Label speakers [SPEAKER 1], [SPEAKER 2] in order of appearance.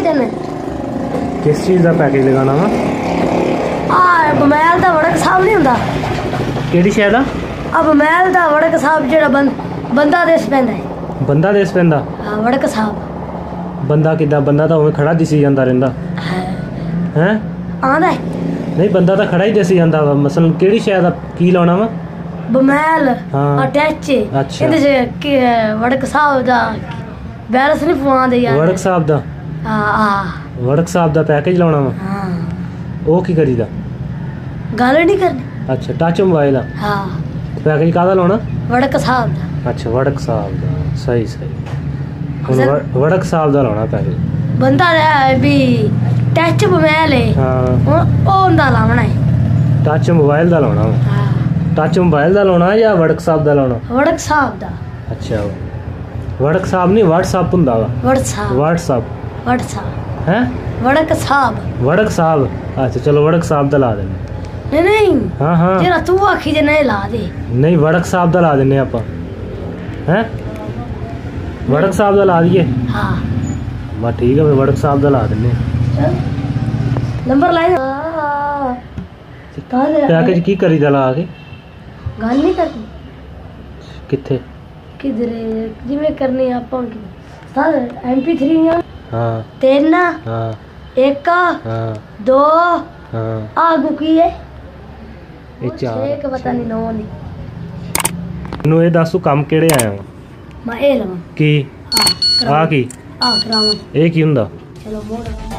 [SPEAKER 1] देना
[SPEAKER 2] किस चीज़ का पैकेज लगाना वा
[SPEAKER 1] बमैल का वड़क साहब नहीं होंदा
[SPEAKER 2] केड़ी शै दा
[SPEAKER 1] बमैल का वड़क साहब जेड़ा बंदा देस पैंदा है
[SPEAKER 2] बंदा देस पैंदा
[SPEAKER 1] हाँ वड़क साहब
[SPEAKER 2] बंदा किदा बंदा तो उवें खड़ा दिसी जांदा रहिंदा हैं
[SPEAKER 1] आंदा है
[SPEAKER 2] नहीं बंदा तो खड़ा ही दिसी जांदा वा मसलन केड़ी शै दा की लाना वा
[SPEAKER 1] बमैल
[SPEAKER 2] हाँ
[SPEAKER 1] अटैच
[SPEAKER 2] अच्छा
[SPEAKER 1] इहदे च वड़क साहब दा बैलेंस नहीं पवांदे यार
[SPEAKER 2] वड़क साहब दा
[SPEAKER 1] हां
[SPEAKER 2] वड़क साहब दा पैकेज लाना वा
[SPEAKER 1] हां
[SPEAKER 2] ओ की करीदा
[SPEAKER 1] गल नहीं करनी
[SPEAKER 2] अच्छा टच मोबाइल
[SPEAKER 1] हाँ
[SPEAKER 2] पैकेज काहदा लाना
[SPEAKER 1] वड़क साहब दा
[SPEAKER 2] अच्छा वड़क साहब दा सही सही हुण वड़क साहब दा लाना पैकेज
[SPEAKER 1] बंदा भी टच मोबाइल है
[SPEAKER 2] हाँ
[SPEAKER 1] ओ होंदा लावना है
[SPEAKER 2] टच मोबाइल दा लाना वा
[SPEAKER 1] हाँ
[SPEAKER 2] टच मोबाइल दा लाना या वड़क साहब दा लाना
[SPEAKER 1] वड़क साहब दा
[SPEAKER 2] अच्छा वड़क साहब नहीं व्हाट्सएप हुंदा वा व्हाट्सएप हैं वड़क साहब अच्छा चलो वड़क साहब दा ला देने
[SPEAKER 1] नहीं
[SPEAKER 2] हाँ हाँ
[SPEAKER 1] जेड़ा तू आखी जे नहीं ला दे
[SPEAKER 2] नहीं वड़क साहब दा ला देने आपां हैं वड़क साहब दा ला दिए
[SPEAKER 1] हाँ
[SPEAKER 2] बस ठीक है वड़क साहब दा ला देने
[SPEAKER 1] नंबर लाइन
[SPEAKER 2] पैकेज की करी दा ला के
[SPEAKER 1] गल नहीं करनी
[SPEAKER 2] किथे
[SPEAKER 1] किधरे जिवें करनी आपां सर MP3
[SPEAKER 2] हाँ
[SPEAKER 1] 3
[SPEAKER 2] हाँ
[SPEAKER 1] 1
[SPEAKER 2] हाँ
[SPEAKER 1] 2
[SPEAKER 2] हाँ
[SPEAKER 1] आगू की है
[SPEAKER 2] ये चार
[SPEAKER 1] एक पता नहीं नो नहीं
[SPEAKER 2] ਮੈਨੂੰ ਇਹ ਦੱਸ ਤੂੰ ਕੰਮ ਕਿਹੜੇ ਆਇਆ ਵਾ
[SPEAKER 1] मैं ए लवां
[SPEAKER 2] ਕੀ
[SPEAKER 1] हां
[SPEAKER 2] ਆ ਕੀ
[SPEAKER 1] करावन
[SPEAKER 2] ਇਹ ਕੀ ਹੁੰਦਾ
[SPEAKER 1] चलो मोड़